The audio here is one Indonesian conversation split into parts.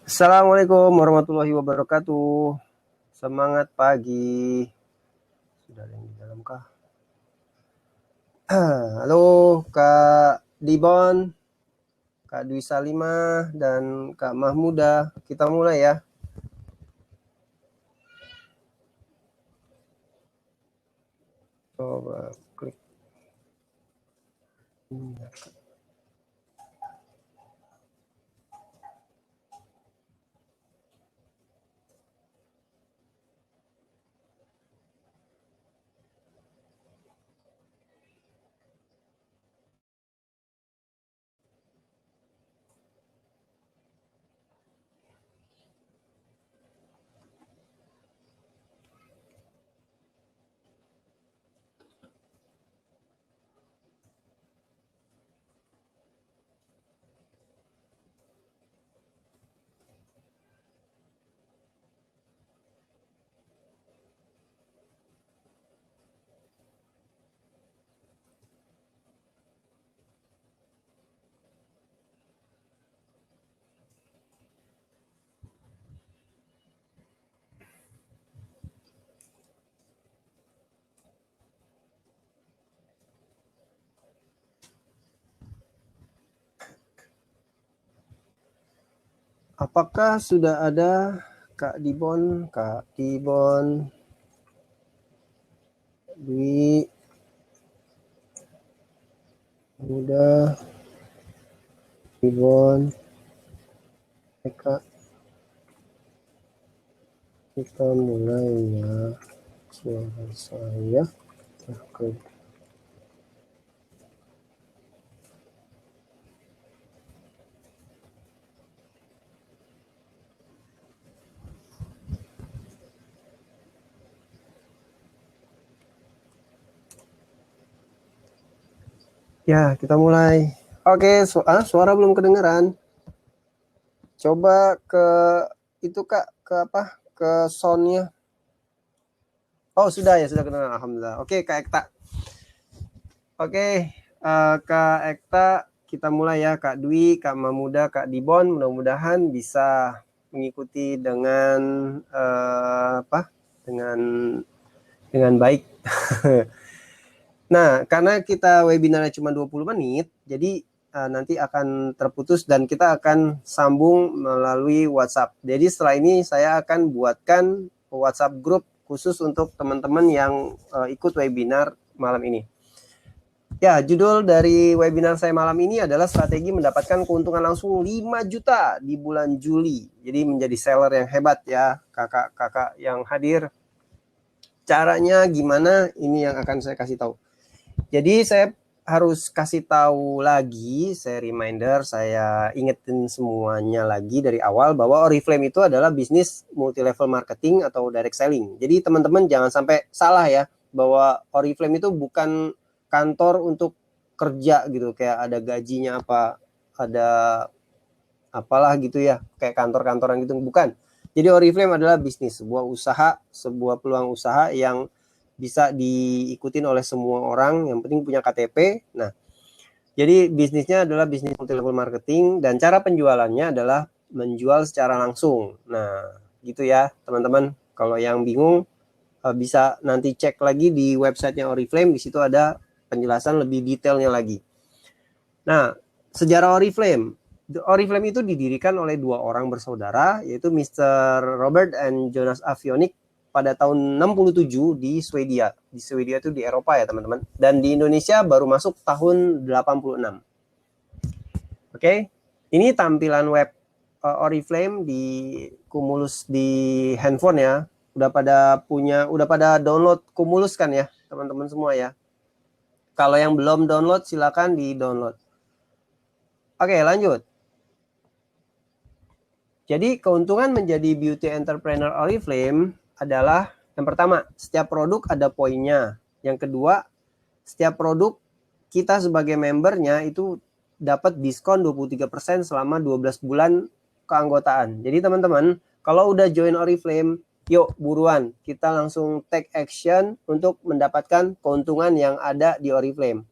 Assalamualaikum warahmatullahi wabarakatuh. Semangat pagi. Sudah ada yang di dalam kah? Halo Kak Dibon, Kak Dwi Salimah, dan Kak Mahmuda. Kita mulai ya. Coba klik. Apakah sudah ada Kak Dibon, Dwi, Muda, Dibon, Eka? Kita mulai ya. Suara saya. Oke. Ya, kita mulai. Oke, suara belum kedengeran. Coba ke itu Kak, ke apa? Ke soundnya. Oh, sudah ya, sudah kedengeran. Alhamdulillah. Oke, Kak Ekta. Oke, Kak Ekta, kita mulai ya. Kak Dwi, Kak Mamuda, Kak Dibon, mudah-mudahan bisa mengikuti dengan dengan baik. Nah, karena kita webinarnya cuma 20 menit, jadi nanti akan terputus dan kita akan sambung melalui WhatsApp. Jadi setelah ini saya akan buatkan WhatsApp group khusus untuk teman-teman yang ikut webinar malam ini. Ya, judul dari webinar saya malam ini adalah strategi mendapatkan keuntungan langsung 5 juta di bulan Juli. Jadi menjadi seller yang hebat ya, kakak-kakak yang hadir. Caranya gimana? Ini yang akan saya kasih tahu. Jadi saya harus kasih tahu lagi, saya reminder, saya ingetin semuanya lagi dari awal bahwa Oriflame itu adalah bisnis multi level marketing atau direct selling. Jadi teman-teman jangan sampai salah ya, bahwa Oriflame itu bukan kantor untuk kerja gitu, kayak ada gajinya apa, ada apalah gitu ya, kayak kantor-kantoran gitu, bukan. Jadi Oriflame adalah bisnis, sebuah usaha, sebuah peluang usaha yang bisa diikutin oleh semua orang, yang penting punya KTP. Nah, jadi bisnisnya adalah bisnis multi level marketing dan cara penjualannya adalah menjual secara langsung. Nah, gitu ya teman-teman. Kalau yang bingung bisa nanti cek lagi di websitenya Oriflame, di situ ada penjelasan lebih detailnya lagi. Nah, sejarah Oriflame. Oriflame itu didirikan oleh dua orang bersaudara, yaitu Mr. Robert and Jonas Avionic pada tahun 67 di Swedia. Di Swedia itu di Eropa ya teman-teman. Dan di Indonesia baru masuk tahun 86. Oke, ini tampilan web Oriflame di Cumulus di handphone ya. Udah pada download Cumulus kan ya teman-teman semua ya. Kalau yang belum download silakan di-download. Oke, lanjut. Jadi keuntungan menjadi beauty entrepreneur Oriflame adalah yang pertama, setiap produk ada poinnya. Yang kedua, setiap produk kita sebagai membernya itu dapat diskon 23% selama 12 bulan keanggotaan. Jadi teman-teman, kalau udah join Oriflame, yuk buruan kita langsung take action untuk mendapatkan keuntungan yang ada di Oriflame.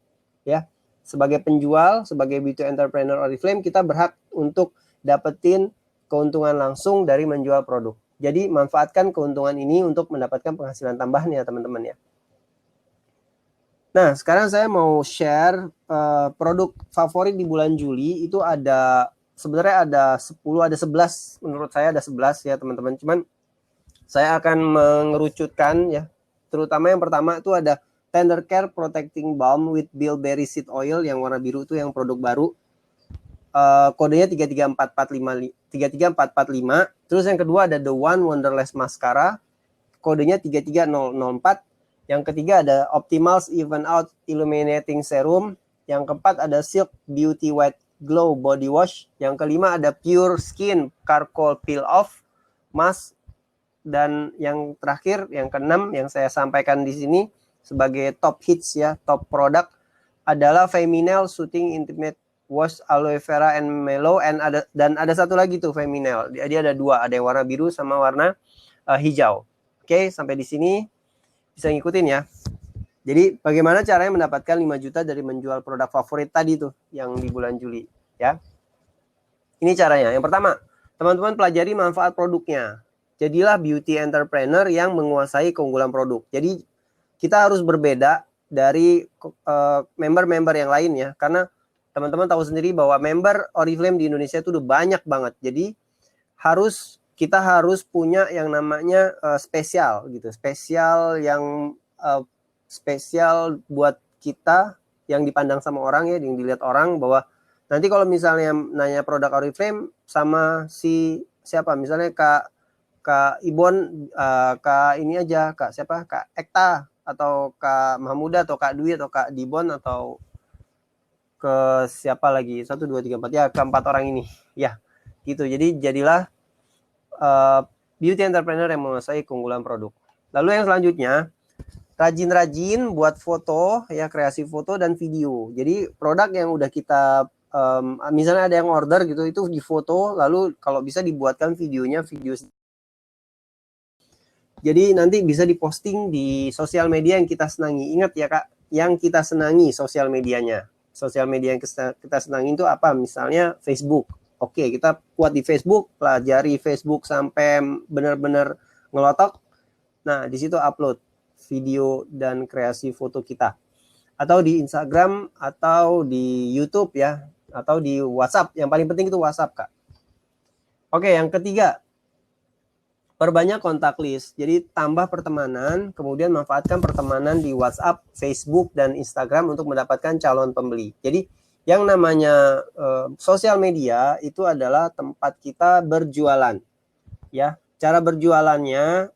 Ya, sebagai penjual, sebagai beauty entrepreneur Oriflame, kita berhak untuk dapetin keuntungan langsung dari menjual produk. Jadi manfaatkan keuntungan ini untuk mendapatkan penghasilan tambahan ya teman-teman ya. Nah, sekarang saya mau share produk favorit di bulan Juli. Itu ada, sebenarnya ada 10, ada 11, menurut saya ada 11 ya teman-teman. Cuman saya akan mengerucutkan ya, terutama yang pertama itu ada Tender Care Protecting Balm with Bilberry Seed Oil yang warna biru, itu yang produk baru. Kodenya 334445. Terus yang kedua ada The One Wonderless Mascara, kodenya 33004. Yang ketiga ada Optimals Even Out Illuminating Serum. Yang keempat ada Silk Beauty White Glow Body Wash. Yang kelima ada Pure Skin Charcoal Peel Off Mask. Dan yang terakhir, yang keenam yang saya sampaikan di sini sebagai top hits ya, top produk adalah Feminel Soothing Intimate Wash Aloe Vera and Mellow, dan ada satu lagi tuh Feminel. Dia ada dua, ada yang warna biru sama warna hijau. Oke, sampai di sini bisa ngikutin ya. Jadi bagaimana caranya mendapatkan 5 juta dari menjual produk favorit tadi tuh yang di bulan Juli ya. Ini caranya. Yang pertama, teman-teman pelajari manfaat produknya. Jadilah beauty entrepreneur yang menguasai keunggulan produk. Jadi kita harus berbeda dari member-member yang lain ya. Karena teman-teman tahu sendiri bahwa member Oriflame di Indonesia itu udah banyak banget. Jadi kita harus punya yang namanya spesial gitu. Spesial yang spesial buat kita, yang dipandang sama orang ya, yang dilihat orang, bahwa nanti kalau misalnya nanya produk Oriflame sama si siapa, misalnya Kak Ibon, Kak ini aja, Kak siapa, Kak Ekta, atau Kak Mahmuda, atau Kak Dwi, atau Kak Dibon, atau ke siapa lagi, 1, 2, 3, 4 ya, keempat orang ini ya gitu. Jadi jadilah beauty entrepreneur yang menguasai keunggulan produk. Lalu yang selanjutnya, rajin-rajin buat foto ya, kreasi foto dan video. Jadi produk yang udah kita misalnya ada yang order gitu, itu difoto, lalu kalau bisa dibuatkan videonya, jadi nanti bisa diposting di sosial media yang kita senangi. Ingat ya Kak, yang kita senangi sosial medianya. Sosial media yang kita senangi itu apa? Misalnya Facebook. Oke, kita kuat di Facebook, pelajari Facebook sampai benar-benar ngelotok. Nah, di situ upload video dan kreasi foto kita. Atau di Instagram, atau di YouTube ya, atau di WhatsApp. Yang paling penting itu WhatsApp Kak. Oke, yang ketiga, perbanyak kontak list. Jadi tambah pertemanan, kemudian manfaatkan pertemanan di WhatsApp, Facebook, dan Instagram untuk mendapatkan calon pembeli. Jadi yang namanya sosial media itu adalah tempat kita berjualan. Ya, cara berjualannya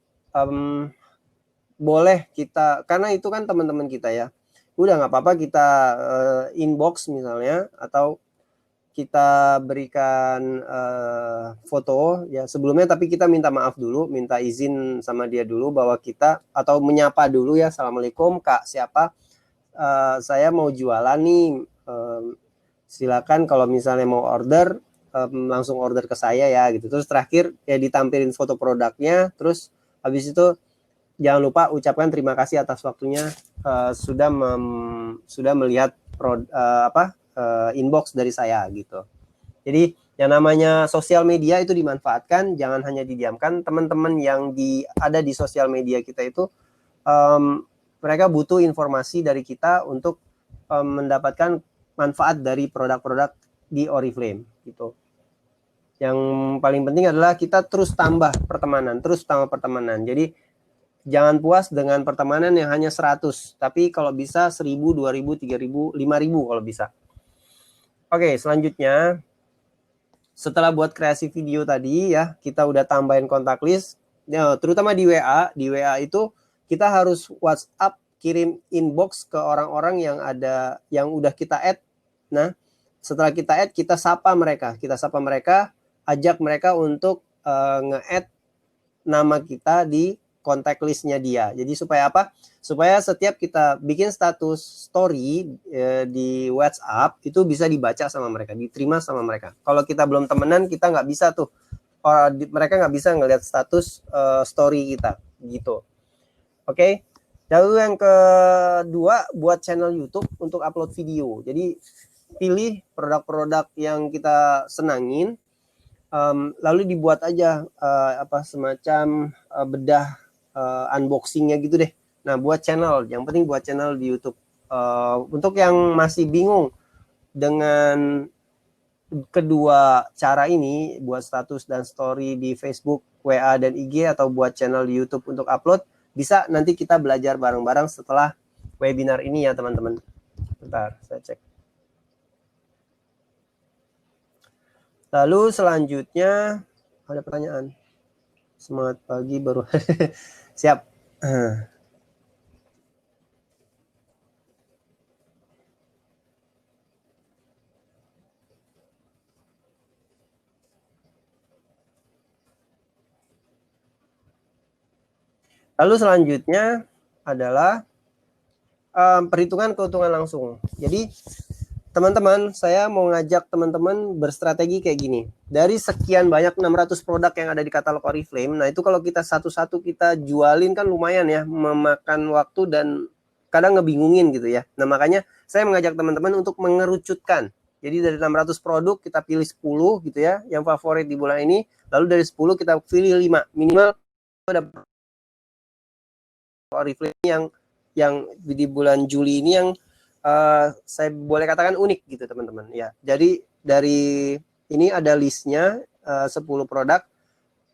boleh kita, karena itu kan teman-teman kita ya. Udah nggak apa-apa kita inbox misalnya, atau kita berikan foto ya sebelumnya, tapi kita minta maaf dulu, minta izin sama dia dulu bahwa kita, atau menyapa dulu ya, assalamualaikum Kak siapa, saya mau jualan nih, silakan kalau misalnya mau order langsung order ke saya ya gitu. Terus terakhir ya ditampilin foto produknya, terus habis itu jangan lupa ucapkan terima kasih atas waktunya sudah melihat inbox dari saya gitu. Jadi yang namanya sosial media itu dimanfaatkan, jangan hanya didiamkan. Teman-teman yang ada di sosial media kita itu mereka butuh informasi dari kita untuk mendapatkan manfaat dari produk-produk di Oriflame gitu. Yang paling penting adalah kita terus tambah pertemanan. Jadi jangan puas dengan pertemanan yang hanya 100, tapi kalau bisa 1000, 2000, 3000, 5000 kalau bisa. Oke, selanjutnya setelah buat kreasi video tadi ya, kita udah tambahin kontak list ya, terutama di WA. Di WA itu kita harus WhatsApp, kirim inbox ke orang-orang yang udah kita add. Nah, setelah kita add, kita sapa mereka, ajak mereka untuk nge-add nama kita di kontak listnya dia. Jadi supaya apa? Supaya setiap kita bikin status story di WhatsApp itu bisa dibaca sama mereka, diterima sama mereka. Kalau kita belum temenan, kita nggak bisa tuh, mereka nggak bisa ngelihat status story kita gitu. Oke. Lalu yang kedua, buat channel YouTube untuk upload video. Jadi pilih produk-produk yang kita senangin, lalu dibuat aja semacam bedah unboxingnya gitu deh. Nah, buat channel, yang penting buat channel di YouTube. Untuk yang masih bingung dengan kedua cara ini, buat status dan story di Facebook, WA, dan IG, atau buat channel di YouTube untuk upload, bisa nanti kita belajar bareng-bareng setelah webinar ini ya teman-teman. Bentar, saya cek. Lalu selanjutnya ada pertanyaan. Semangat pagi baru. Siap. Lalu selanjutnya adalah perhitungan keuntungan langsung. Jadi teman-teman, saya mau ngajak teman-teman berstrategi kayak gini. Dari sekian banyak 600 produk yang ada di katalog Oriflame, nah itu kalau kita satu-satu kita jualin kan lumayan ya, memakan waktu dan kadang ngebingungin gitu ya. Nah makanya saya mengajak teman-teman untuk mengerucutkan. Jadi dari 600 produk kita pilih 10 gitu ya, yang favorit di bulan ini. Lalu dari 10 kita pilih 5. Minimal ada Oriflame yang di bulan Juli ini yang saya boleh katakan unik gitu teman-teman ya. Jadi dari ini ada listnya 10 produk,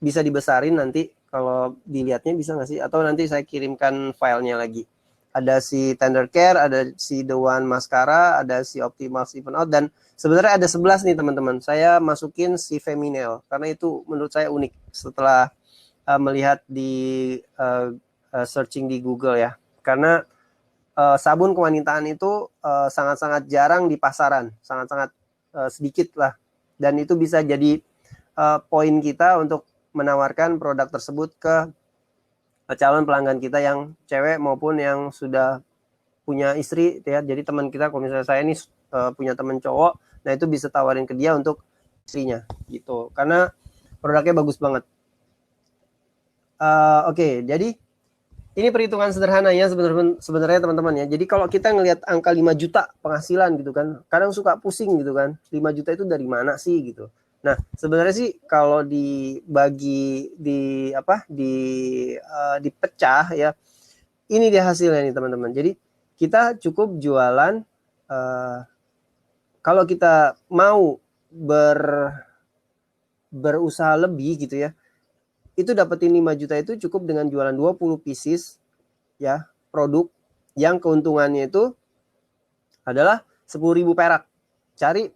bisa dibesarin nanti kalau dilihatnya bisa nggak sih, atau nanti saya kirimkan filenya lagi. Ada si Tender Care, ada si The One Mascara, ada si Optimal Even Out, dan sebenarnya ada 11 nih teman-teman. Saya masukin si Feminel karena itu menurut saya unik setelah melihat di searching di Google ya. Karena sabun kewanitaan itu sangat-sangat jarang di pasaran, sangat-sangat sedikit lah. Dan itu bisa jadi poin kita untuk menawarkan produk tersebut ke calon pelanggan kita yang cewek maupun yang sudah punya istri ya. Jadi teman kita, kalau misalnya saya ini punya teman cowok, nah itu bisa tawarin ke dia untuk istrinya gitu. Karena produknya bagus banget. Oke, jadi ini perhitungan sederhananya sebenarnya teman-teman ya. Jadi kalau kita ngelihat angka 5 juta penghasilan gitu kan, kadang suka pusing gitu kan. 5 juta itu dari mana sih gitu. Nah, sebenarnya sih kalau dibagi dipecah ya, ini dia hasilnya nih teman-teman. Jadi kita cukup jualan kalau kita mau berusaha lebih gitu ya, itu dapetin 5 juta itu cukup dengan jualan 20 pieces ya produk yang keuntungannya itu adalah 10.000 perak. Cari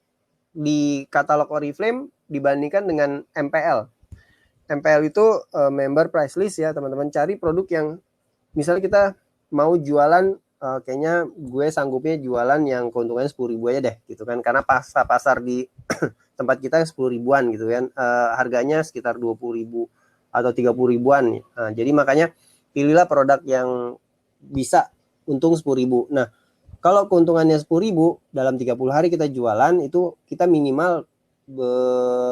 di katalog Oriflame dibandingkan dengan MPL. MPL itu member price list ya teman-teman. Cari produk yang misalnya kita mau jualan, kayaknya gue sanggupnya jualan yang keuntungannya 10.000 aja deh gitu kan, karena pasar di tempat kita 10 ribuan gitu kan, harganya sekitar 20.000 atau 30 ribuan. Nah, jadi makanya pilihlah produk yang bisa untung 10.000. Nah, kalau keuntungannya 10.000 dalam 30 hari kita jualan, itu kita minimal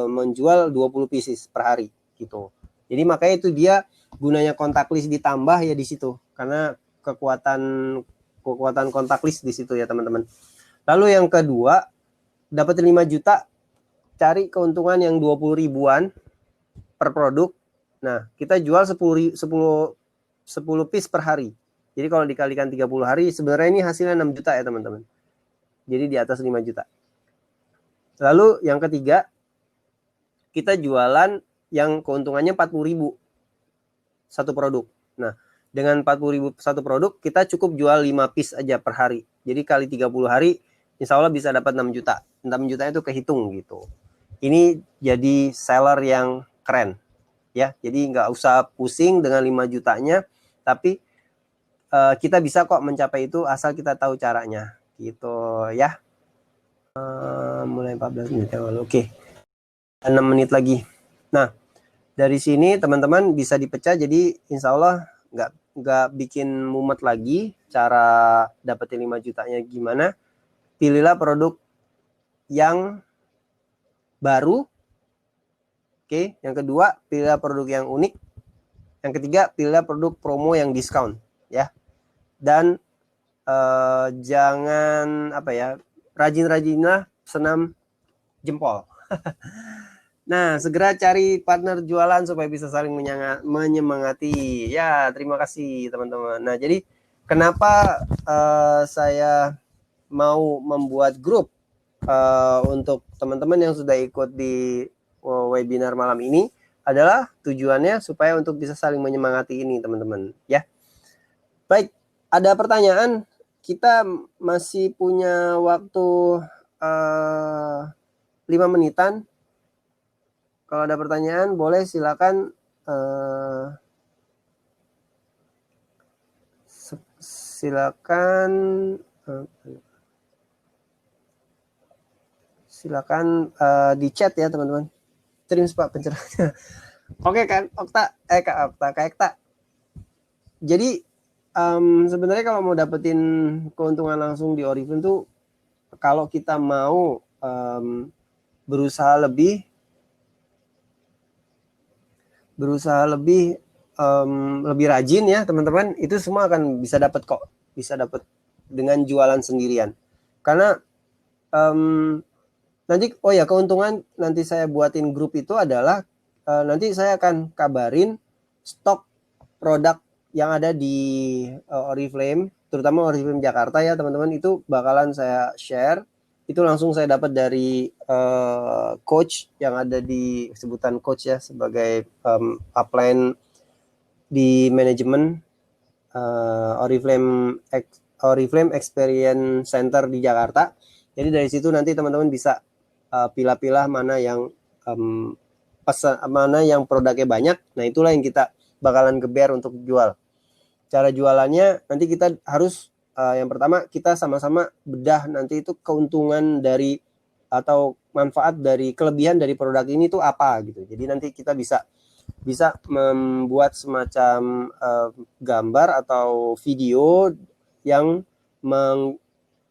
menjual 20 pieces per hari gitu. Jadi makanya itu dia gunanya kontak list ditambah ya di situ, karena kekuatan kontak list di situ ya teman-teman. Lalu yang kedua, dapat 5 juta, cari keuntungan yang 20 ribuan per produk. Nah, kita jual 10 piece per hari. Jadi kalau dikalikan 30 hari, sebenarnya ini hasilnya 6 juta ya teman-teman. Jadi di atas 5 juta. Lalu yang ketiga, kita jualan yang keuntungannya 40.000 satu produk. Nah, dengan 40.000 satu produk, kita cukup jual 5 piece aja per hari. Jadi kali 30 hari, insya Allah bisa dapat 6 juta. 6 juta itu kehitung gitu. Ini jadi seller yang keren. Ya, jadi nggak usah pusing dengan 5 jutanya, tapi kita bisa kok mencapai itu asal kita tahu caranya gitu ya. Mulai 14 menit yang lalu. Oke, 6 menit lagi. Nah, dari sini teman-teman bisa dipecah, jadi insya Allah nggak bikin mumet lagi cara dapetin 5 jutanya gimana. Pilihlah produk yang baru. Oke, yang kedua pilihlah produk yang unik. Yang ketiga pilihlah produk promo yang diskon ya. Dan jangan rajin-rajinlah senam jempol. Nah, segera cari partner jualan supaya bisa saling menyemangati. Ya, terima kasih teman-teman. Nah, jadi kenapa saya mau membuat grup untuk teman-teman yang sudah ikut di webinar malam ini adalah tujuannya supaya untuk bisa saling menyemangati ini, teman-teman. Ya, baik. Ada pertanyaan? Kita masih punya waktu 5 menitan. Kalau ada pertanyaan, boleh silakan silakan di chat ya teman-teman. Terus Pak pencerahannya. Oke kan, Kak Ekta. Jadi sebenarnya kalau mau dapetin keuntungan langsung di Oriflame tuh, kalau kita mau berusaha lebih lebih rajin ya teman-teman, itu semua akan bisa dapat kok, bisa dapat dengan jualan sendirian. Karena nanti keuntungan nanti saya buatin grup itu adalah nanti saya akan kabarin stok produk yang ada di Oriflame, terutama Oriflame Jakarta ya teman-teman, itu bakalan saya share. Itu langsung saya dapat dari coach yang ada di sebutan coach ya, sebagai upline di manajemen Oriflame Experience Center di Jakarta. Jadi dari situ nanti teman-teman bisa pilah-pilah mana yang mana yang produknya banyak. Nah, itulah yang kita bakalan geber untuk jual. Cara jualannya nanti kita harus yang pertama kita sama-sama bedah nanti itu keuntungan dari atau manfaat dari kelebihan dari produk ini tuh apa gitu. Jadi nanti kita bisa membuat semacam gambar atau video yang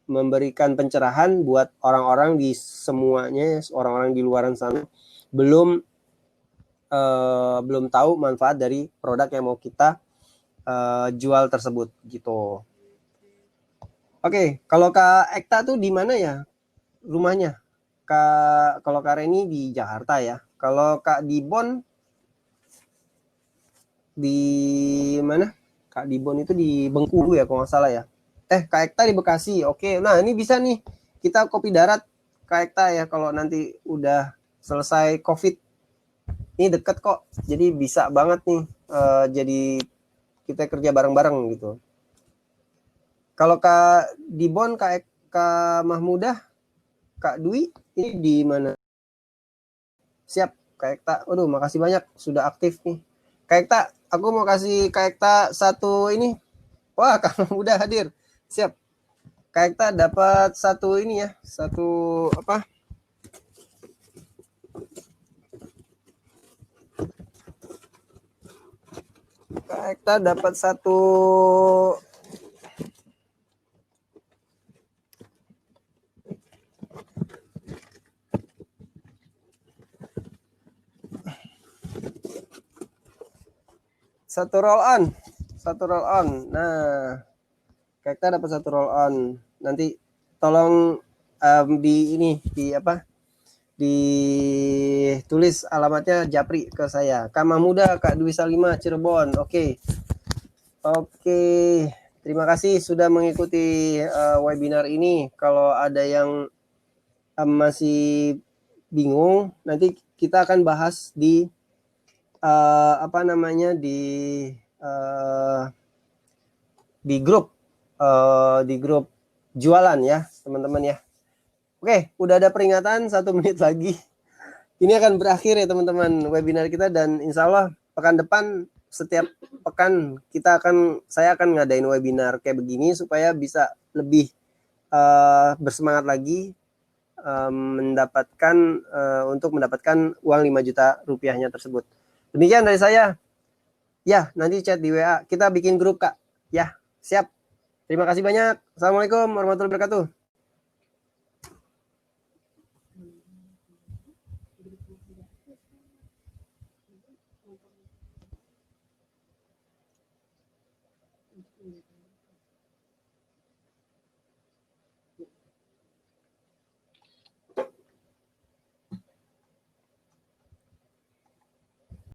memberikan pencerahan buat orang-orang di semuanya, orang-orang di luaran sana belum tahu manfaat dari produk yang mau kita jual tersebut gitu. Oke, kalau Kak Ekta tuh di mana ya rumahnya? Kalau Kak Reni di Jakarta ya. Kalau Kak Dibon di mana? Kak Dibon itu di Bengkulu ya kalau nggak salah ya. Kak Ekta di Bekasi. Oke, nah ini bisa nih kita kopi darat Kak Ekta ya kalau nanti udah selesai COVID. Ini deket kok, jadi bisa banget nih jadi kita kerja bareng-bareng gitu. Kalau Kak Dibon, Kak Mahmudah, Kak Dwi, ini di mana? Siap, Kak Ekta. Waduh, makasih banyak sudah aktif nih. Kak Ekta, aku mau kasih Kak Ekta satu ini. Wah, Kak Mahmudah hadir. Siap. Kak Ekta dapat satu ini ya, satu apa? Kak Ekta dapat satu roll on. Nah, Kak Ekta dapat satu roll on. Nanti tolong di apa? Ditulis alamatnya Japri ke saya. Kak Mahmuda, Kak Dwi Salima, Cirebon. Oke. Terima kasih sudah mengikuti webinar ini. Kalau ada yang masih bingung, nanti kita akan bahas di di grup jualan ya teman-teman ya. Oke, udah ada peringatan 1 menit lagi. Ini akan berakhir ya teman-teman webinar kita, dan insya Allah pekan depan setiap pekan saya akan ngadain webinar kayak begini supaya bisa lebih bersemangat lagi untuk mendapatkan uang 5 juta rupiahnya tersebut. Demikian dari saya. Ya, nanti chat di WA. Kita bikin grup, Kak. Ya, siap. Terima kasih banyak. Assalamualaikum warahmatullahi wabarakatuh.